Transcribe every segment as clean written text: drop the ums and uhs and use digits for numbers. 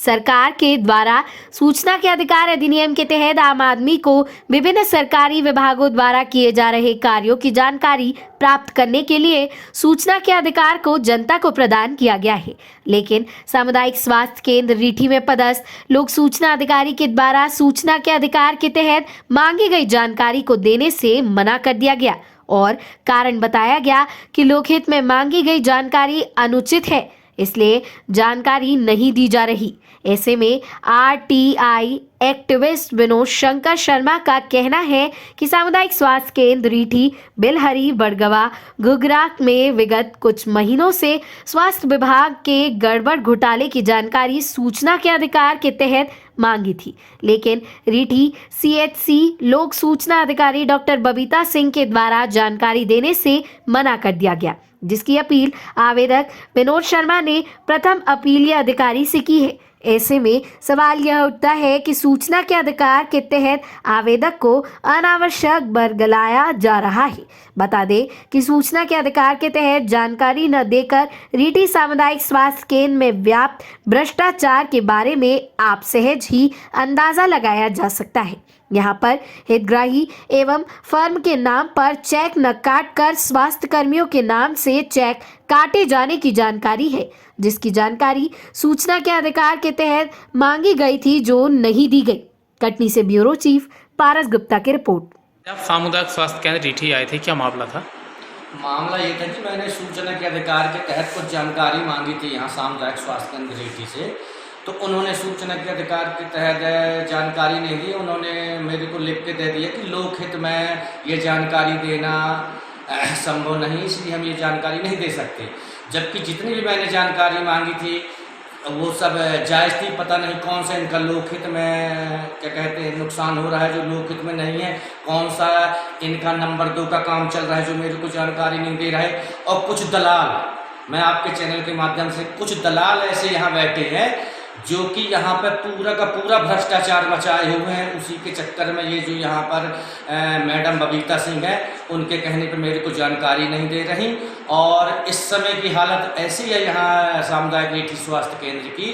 सरकार के द्वारा सूचना के अधिकार अधिनियम के तहत आम आदमी को विभिन्न सरकारी विभागों द्वारा किए जा रहे कार्यों की जानकारी प्राप्त करने के लिए सूचना के अधिकार को जनता को प्रदान किया गया है। लेकिन सामुदायिक स्वास्थ्य केंद्र रीठी में पदस्थ लोक सूचना अधिकारी के द्वारा सूचना के अधिकार के तहत मांगी गई जानकारी को देने से मना कर दिया गया और कारण बताया गया कि लोकहित में मांगी गई जानकारी अनुचित है, इसलिए जानकारी नहीं दी जा रही। ऐसे में आरटीआई एक्टिविस्ट विनोद शंकर शर्मा का कहना है कि सामुदायिक स्वास्थ्य केंद्र रीठी, बिलहरी, बड़गवा, घुघरा में विगत कुछ महीनों से स्वास्थ्य विभाग के गड़बड़ घोटाले की जानकारी सूचना के अधिकार के तहत मांगी थी, लेकिन रीठी सीएचसी लोक सूचना अधिकारी डॉक्टर बबीता सिंह के द्वारा जानकारी देने से मना कर दिया गया, जिसकी अपील आवेदक विनोद शर्मा ने प्रथम अपीलीय अधिकारी से की है। ऐसे में सवाल यह उठता है कि सूचना के अधिकार के तहत आवेदक को अनावश्यक बरगलाया जा रहा है। बता दें कि सूचना के अधिकार के तहत जानकारी न देकर रीठी सामुदायिक स्वास्थ्य केंद्र में व्याप्त भ्रष्टाचार के बारे में आप सहज ही अंदाजा लगाया जा सकता है। यहाँ पर हितग्राही एवं फर्म के नाम पर चेक न काटकर स्वास्थ्य कर्मियों के नाम से चेक काटे जाने की जानकारी है, जिसकी जानकारी सूचना के अधिकार के तहत मांगी गई थी, जो नहीं दी गई। कटनी से ब्यूरो चीफ पारस गुप्ता की रिपोर्ट। आप सामुदायिक स्वास्थ्य केंद्र रीठी आए थे, क्या मामला था? मामला ये था कि मैंने सूचना के अधिकार के तहत कुछ जानकारी मांगी थी यहाँ सामुदायिक स्वास्थ्य केंद्र रीठी से, तो उन्होंने सूचना के अधिकार के तहत जानकारी नहीं दी। उन्होंने मेरे को लिख के दे दिया कि लोकहित में ये जानकारी देना संभव नहीं, इसलिए हम ये जानकारी नहीं दे सकते। जबकि जितनी भी मैंने जानकारी मांगी थी वो सब जायज़ थी। पता नहीं कौन सा इनका लोकहित में क्या कहते हैं नुकसान हो रहा है जो लोकहित में नहीं है, कौन सा इनका नंबर 2 का काम चल रहा है जो मेरे को जानकारी नहीं दे रहा है। और कुछ दलाल, मैं आपके चैनल के माध्यम से, कुछ दलाल ऐसे यहाँ बैठे हैं जो कि यहाँ पर पूरा का पूरा भ्रष्टाचार मचाए हुए हैं। उसी के चक्कर में ये जो यहाँ पर मैडम बबीता सिंह है, उनके कहने पर मेरे को जानकारी नहीं दे रही। और इस समय की हालत ऐसी है यहाँ सामुदायिक रीठी स्वास्थ्य केंद्र की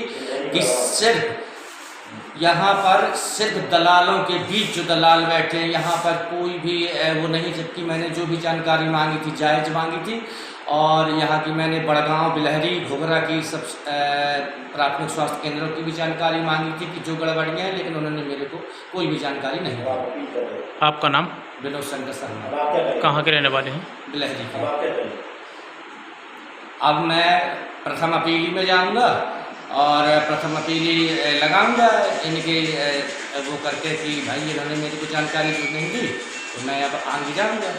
कि सिर्फ यहाँ पर सिर्फ दलालों के बीच जो दलाल बैठे हैं, यहाँ पर कोई भी वो नहीं। जबकि मैंने जो भी जानकारी मांगी थी जायज़ मांगी थी। और यहाँ की मैंने बड़गांव, बिलहरी, घुघरा की सब प्राथमिक स्वास्थ्य केंद्रों की भी जानकारी मांगी थी कि जो गड़बड़ियाँ हैं, लेकिन उन्होंने मेरे को कोई भी जानकारी नहीं दी। आपका नाम? विनोद शंकर शर्मा। कहाँ के रहने वाले हैं? बिलहरी के। अब मैं प्रथम अपीली में जाऊँगा और प्रथम अपीली लगाऊंगा इनके वो करके कि भाई इन्होंने मेरे को जानकारी नहीं दी, तो मैं अब आगे जाऊँगा।